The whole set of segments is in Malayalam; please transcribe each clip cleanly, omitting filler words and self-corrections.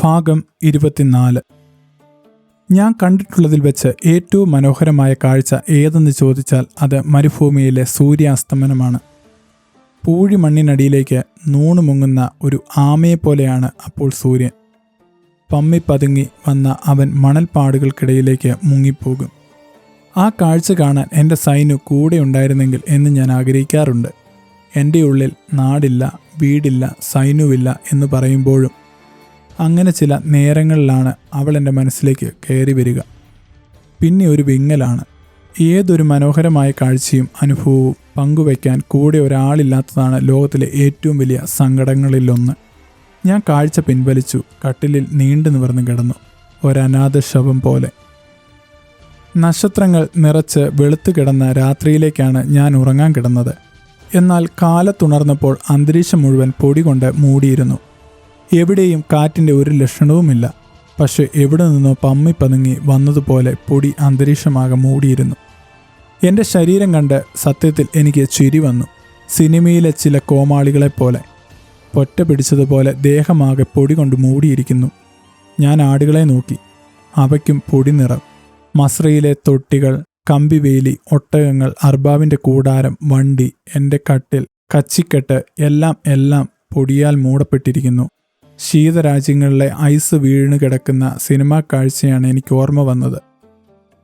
ഭാഗം 24. ഞാൻ കണ്ടിട്ടുള്ളതിൽ വെച്ച് ഏറ്റവും മനോഹരമായ കാഴ്ച ഏതെന്ന് ചോദിച്ചാൽ അത് മരുഭൂമിയിലെ സൂര്യാസ്തമനമാണ്. പൂഴിമണ്ണിനടിയിലേക്ക് നൂണുമുങ്ങുന്ന ഒരു ആമയെപ്പോലെയാണ് അപ്പോൾ സൂര്യൻ. പമ്മിപ്പതുങ്ങി വന്ന അവൻ മണൽപ്പാടുകൾക്കിടയിലേക്ക് മുങ്ങിപ്പോകും. ആ കാഴ്ച കാണാൻ എൻ്റെ സൈനു കൂടെ ഉണ്ടായിരുന്നെങ്കിൽ എന്ന് ഞാൻ ആഗ്രഹിക്കാറുണ്ട്. എൻ്റെ ഉള്ളിൽ നാടില്ല, വീടില്ല, സൈനുവില്ല എന്ന് പറയുമ്പോഴും അങ്ങനെ ചില നേരങ്ങളിലാണ് അവൾ എൻ്റെ മനസ്സിലേക്ക് കയറി വരിക. പിന്നെ ഒരു വിങ്ങലാണ്. ഏതൊരു മനോഹരമായ കാഴ്ചയും അനുഭവവും പങ്കുവയ്ക്കാൻ കൂടെ ഒരാളില്ലാത്തതാണ് ലോകത്തിലെ ഏറ്റവും വലിയ സങ്കടങ്ങളിലൊന്ന്. ഞാൻ കാഴ്ച പിൻവലിച്ചു. കട്ടിലിൽ നീണ്ടു നിവർന്നു കിടന്നു, ഒരനാഥ ശവം പോലെ. നക്ഷത്രങ്ങൾ നിറച്ച് വെളുത്തു കിടന്ന രാത്രിയിലേക്കാണ് ഞാൻ ഉറങ്ങാൻ കിടന്നത്. എന്നാൽ കാലത്തുണർന്നപ്പോൾ അന്തരീക്ഷം മുഴുവൻ പൊടി കൊണ്ട് മൂടിയിരുന്നു. എവിടെയും കാറ്റിൻ്റെ ഒരു ലക്ഷണവുമില്ല. പക്ഷെ എവിടെ നിന്നോ പമ്മിപ്പതുങ്ങി വന്നതുപോലെ പൊടി അന്തരീക്ഷമാകെ മൂടിയിരുന്നു. എൻ്റെ ശരീരം കണ്ട് സത്യത്തിൽ എനിക്ക് ചിരി വന്നു. സിനിമയിലെ ചില കോമാളികളെപ്പോലെ പൊറ്റ പിടിച്ചതുപോലെ ദേഹമാകെ പൊടി കൊണ്ട് മൂടിയിരിക്കുന്നു. ഞാൻ ആടുകളെ നോക്കി. അവയ്ക്കും പൊടി നിറം. മസ്രയിലെ തൊട്ടികൾ, കമ്പിവേലി, ഒട്ടകങ്ങൾ, അർബാവിൻ്റെ കൂടാരം, വണ്ടി, എൻ്റെ കട്ടിൽ, കച്ചിക്കെട്ട് എല്ലാം പൊടിയാൽ മൂടപ്പെട്ടിരിക്കുന്നു. ശീതരാജ്യങ്ങളിലെ ഐസ് വീണ് കിടക്കുന്ന സിനിമാ കാഴ്ചയാണ് എനിക്ക് ഓർമ്മ വന്നത്.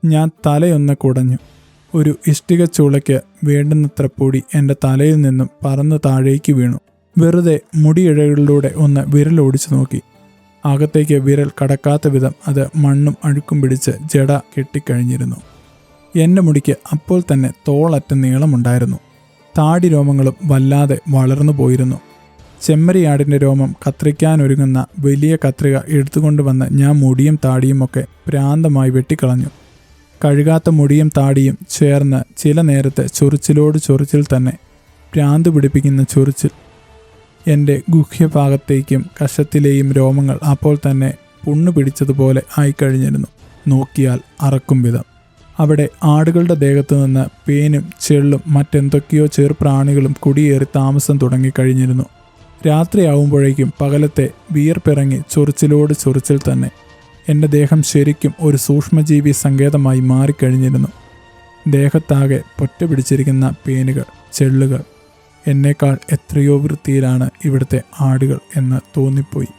ഞാൻ തലയൊന്ന് കുടഞ്ഞു. ഒരു ഇഷ്ടിക ചൂളയ്ക്ക് വേണ്ടുന്നത്ര പൊടി എൻ്റെ തലയിൽ നിന്നും പറന്ന് താഴേക്ക് വീണു. വെറുതെ മുടിയിഴകളിലൂടെ ഒന്ന് വിരലോടിച്ചു നോക്കി. അകത്തേക്ക് വിരൽ കടക്കാത്ത വിധം അത് മണ്ണും അഴുക്കും പിടിച്ച് ജട കെട്ടിക്കഴിഞ്ഞിരുന്നു. എൻ്റെ മുടിക്ക് അപ്പോൾ തന്നെ തോളറ്റ നീളമുണ്ടായിരുന്നു. താടി രോമങ്ങളും വല്ലാതെ വളർന്നു പോയിരുന്നു. ചെമ്മരിയാടിൻ്റെ രോമം കത്രിക്കാനൊരുങ്ങുന്ന വലിയ കത്രിക എടുത്തുകൊണ്ടുവന്ന് ഞാൻ മുടിയും താടിയും ഒക്കെ ഭ്രാന്തമായി വെട്ടിക്കളഞ്ഞു. കഴുകാത്ത മുടിയും താടിയും ചേർന്ന് ചില നേരത്തെ ചൊറിച്ചിലോട് ചൊറിച്ചിൽ തന്നെ. ഭ്രാന്ത് പിടിപ്പിക്കുന്ന ചൊറിച്ചിൽ. എൻ്റെ ഗുഹ്യഭാഗത്തേക്കും കഷത്തിലെയും രോമങ്ങൾ അപ്പോൾ തന്നെ പുണ്ണു പിടിച്ചതുപോലെ ആയിക്കഴിഞ്ഞിരുന്നു. നോക്കിയാൽ അറക്കും വിധം. അവിടെ ആടുകളുടെ ദേഹത്തു നിന്ന് പേനും ചെള്ളും മറ്റെന്തൊക്കെയോ ചെറുപ്രാണികളും കുടിയേറി താമസം തുടങ്ങിക്കഴിഞ്ഞിരുന്നു. രാത്രിയാവുമ്പോഴേക്കും പകലത്തെ വിയർപ്പിറങ്ങി ചൊറിച്ചിലോട് ചൊറിച്ചിൽ തന്നെ. എൻ്റെ ദേഹം ശരിക്കും ഒരു സൂക്ഷ്മജീവി സങ്കേതമായി മാറിക്കഴിഞ്ഞിരുന്നു. ദേഹത്താകെ പൊറ്റ പിടിച്ചിരിക്കുന്ന പേനുകൾ, ചെള്ളുകൾ. എന്നേക്കാൾ എത്രയോ വൃത്തിയിലാണ് ഇവിടുത്തെ ആടുകൾ എന്ന് തോന്നിപ്പോയി.